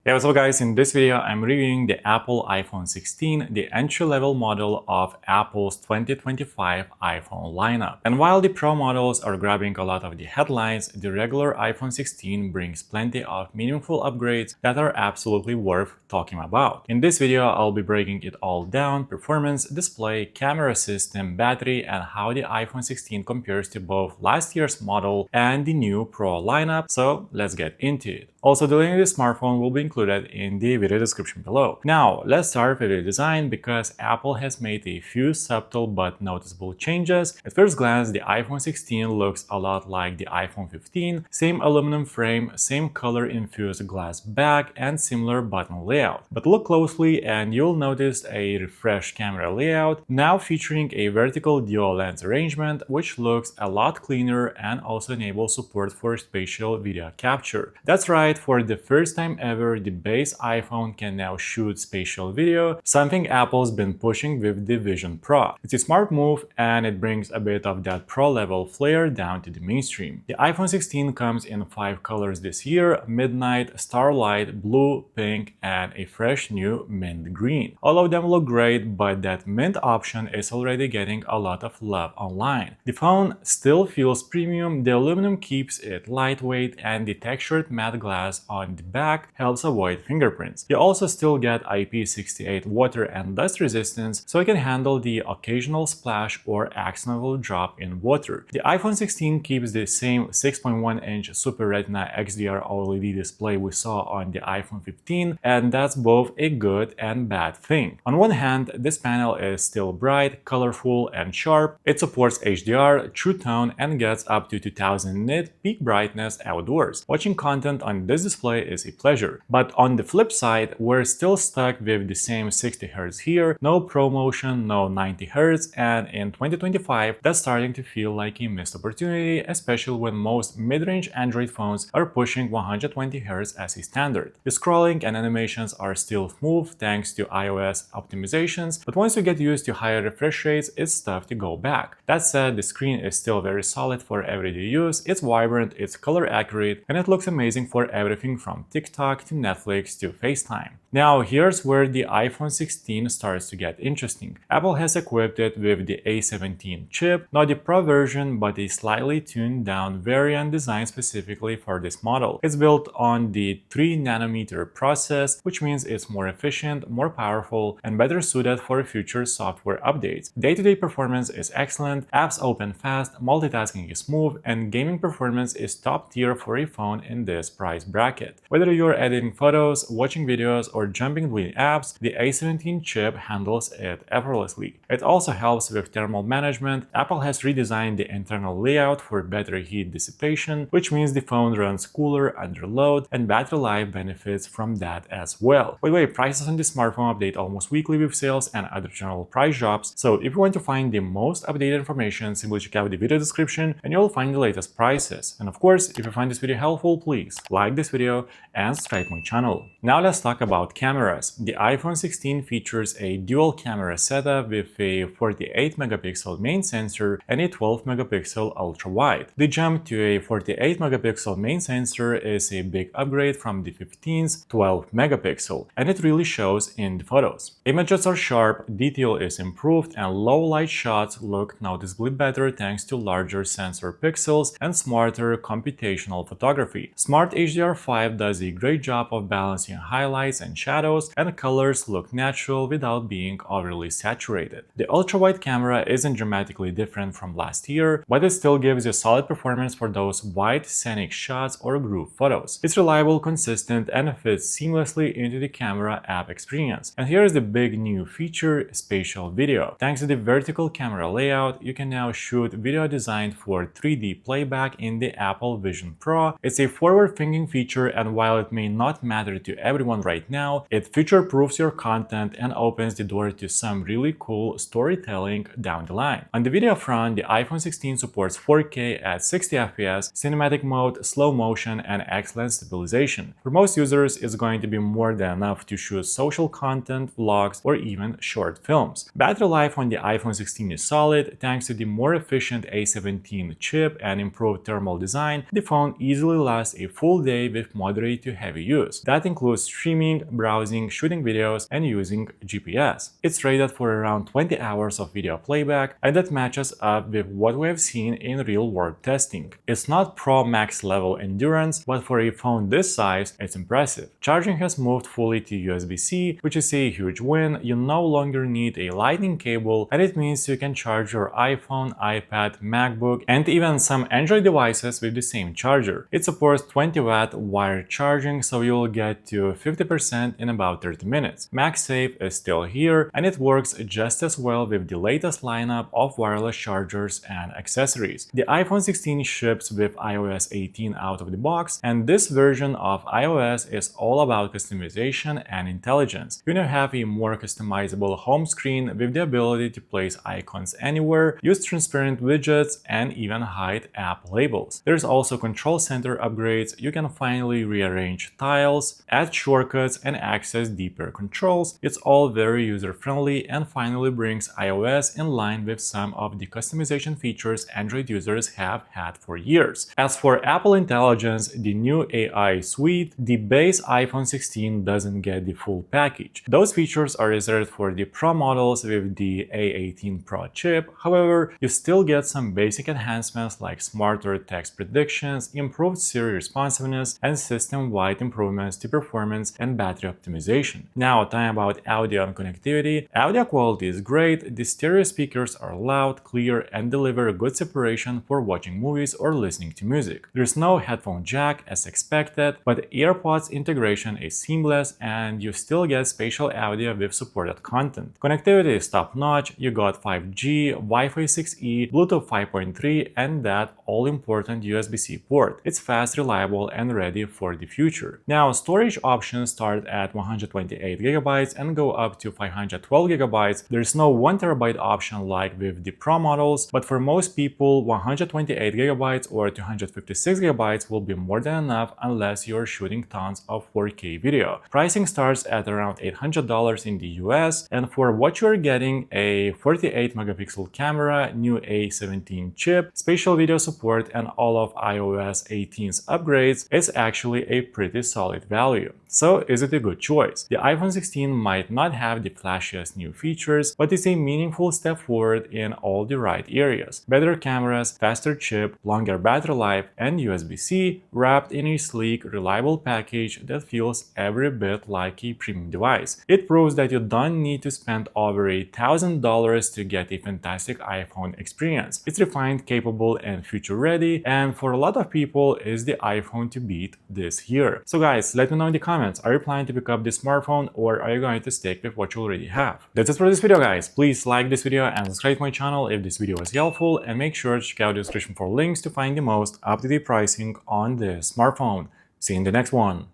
Hey, what's up guys, in this video I'm reviewing the Apple iPhone 16, the entry-level model of Apple's 2025 iPhone lineup. And while the Pro models are grabbing a lot of the headlines, the regular iPhone 16 brings plenty of meaningful upgrades that are absolutely worth talking about. In this video I'll be breaking it all down: performance, display, camera system, battery, and how the iPhone 16 compares to both last year's model and the new Pro lineup. So let's get into it. Also, the link to the smartphone will be included in the video description below. Now, let's start with the design because Apple has made a few subtle but noticeable changes. At first glance, the iPhone 16 looks a lot like the iPhone 15, same aluminum frame, same color-infused glass back, and similar button layout. But look closely and you'll notice a refreshed camera layout, now featuring a vertical dual lens arrangement, which looks a lot cleaner and also enables support for spatial video capture. That's right. For the first time ever, the base iPhone can now shoot spatial video, something Apple's been pushing with the Vision Pro. It's a smart move and it brings a bit of that Pro-level flair down to the mainstream. The iPhone 16 comes in 5 colors this year: Midnight, Starlight, Blue, Pink, and a fresh new Mint Green. All of them look great, but that mint option is already getting a lot of love online. The phone still feels premium, the aluminum keeps it lightweight, and the textured matte glass on the back helps avoid fingerprints. You also still get IP68 water and dust resistance, so it can handle the occasional splash or accidental drop in water. The iPhone 16 keeps the same 6.1-inch Super Retina XDR OLED display we saw on the iPhone 15, and that's both a good and bad thing. On one hand, this panel is still bright, colorful, and sharp. It supports HDR, True Tone, and gets up to 2000 nit peak brightness outdoors. Watching content on this display is a pleasure. But on the flip side, we're still stuck with the same 60Hz here, no ProMotion, no 90Hz, and in 2025 that's starting to feel like a missed opportunity, especially when most mid-range Android phones are pushing 120Hz as a standard. The scrolling and animations are still smooth thanks to iOS optimizations, but once you get used to higher refresh rates, it's tough to go back. That said, the screen is still very solid for everyday use, it's vibrant, it's color accurate, and it looks amazing for everything from TikTok to Netflix to FaceTime. Now, here's where the iPhone 16 starts to get interesting. Apple has equipped it with the A17 chip, not the Pro version, but a slightly tuned down variant designed specifically for this model. It's built on the 3nm process, which means it's more efficient, more powerful, and better suited for future software updates. Day-to-day performance is excellent, apps open fast, multitasking is smooth, and gaming performance is top tier for a phone in this price bracket. Whether you're editing photos, watching videos, or jumping between apps, the A17 chip handles it effortlessly. It also helps with thermal management. Apple has redesigned the internal layout for better heat dissipation, which means the phone runs cooler under load, and battery life benefits from that as well. By the way, prices on the smartphone update almost weekly with sales and other general price drops, so if you want to find the most updated information, simply check out the video description and you'll find the latest prices. And of course, if you find this video helpful, please like this video and subscribe to my channel. Now let's talk about cameras. The iPhone 16 features a dual camera setup with a 48-megapixel main sensor and a 12-megapixel ultra-wide. The jump to a 48-megapixel main sensor is a big upgrade from the 15's 12-megapixel, and it really shows in the photos. Images are sharp, detail is improved, and low-light shots look noticeably better thanks to larger sensor pixels and smarter computational photography. Smart HDR5 does a great job of balancing highlights and shadows, and colors look natural without being overly saturated. The ultra-wide camera isn't dramatically different from last year, but it still gives you solid performance for those wide scenic shots or group photos. It's reliable, consistent, and fits seamlessly into the camera app experience. And here's the big new feature: spatial video. Thanks to the vertical camera layout, you can now shoot video designed for 3D playback in the Apple Vision Pro. It's a forward-thinking feature, and while it may not matter to everyone right now, now, it future-proofs your content and opens the door to some really cool storytelling down the line. On the video front, the iPhone 16 supports 4K at 60 FPS, cinematic mode, slow motion, and excellent stabilization. For most users, it's going to be more than enough to shoot social content, vlogs, or even short films. Battery life on the iPhone 16 is solid. Thanks to the more efficient A17 chip and improved thermal design, the phone easily lasts a full day with moderate to heavy use. That includes streaming, browsing, shooting videos, and using GPS. It's rated for around 20 hours of video playback, and that matches up with what we have seen in real-world testing. It's not Pro Max level endurance, but for a phone this size, it's impressive. Charging has moved fully to USB-C, which is a huge win. You no longer need a lightning cable, and it means you can charge your iPhone, iPad, MacBook, and even some Android devices with the same charger. It supports 20-watt wired charging, so you'll get to 50% in about 30 minutes. MagSafe is still here, and it works just as well with the latest lineup of wireless chargers and accessories. The iPhone 16 ships with iOS 18 out of the box, and this version of iOS is all about customization and intelligence. You now have a more customizable home screen with the ability to place icons anywhere, use transparent widgets, and even hide app labels. There's also control center upgrades. You can finally rearrange tiles, add shortcuts, and access deeper controls. It's all very user-friendly and finally brings iOS in line with some of the customization features Android users have had for years. As for Apple Intelligence, the new AI suite, the base iPhone 16 doesn't get the full package. Those features are reserved for the Pro models with the A18 Pro chip. However, you still get some basic enhancements like smarter text predictions, improved Siri responsiveness, and system-wide improvements to performance and battery optimization. Now, time about audio and connectivity. Audio quality is great. The stereo speakers are loud, clear, and deliver good separation for watching movies or listening to music. There's no headphone jack as expected, but AirPods integration is seamless and you still get spatial audio with supported content. Connectivity is top-notch. You got 5G, Wi-Fi 6E, Bluetooth 5.3, and that all-important USB-C port. It's fast, reliable, and ready for the future. Now, storage options start at 128GB and go up to 512GB. There's no 1TB option like with the Pro models, but for most people, 128GB or 256GB will be more than enough unless you're shooting tons of 4K video. Pricing starts at around $800 in the US, and for what you're getting, a 48-megapixel camera, new A17 chip, spatial video support, and all of iOS 18's upgrades, it's actually a pretty solid value. So is it a good choice? The iPhone 16 might not have the flashiest new features, but it's a meaningful step forward in all the right areas. Better cameras, faster chip, longer battery life, and USB-C wrapped in a sleek, reliable package that feels every bit like a premium device. It proves that you don't need to spend over $1,000 to get a fantastic iPhone experience. It's refined, capable, and future-ready, and for a lot of people, is the iPhone to beat this year. So guys, let me know in the comments, are you planning to pick up this smartphone or are you going to stick with what you already have? That's it for this video, guys. Please like this video and subscribe to my channel if this video was helpful, and make sure to check out the description for links to find the most up-to-date pricing on this smartphone. See you in the next one.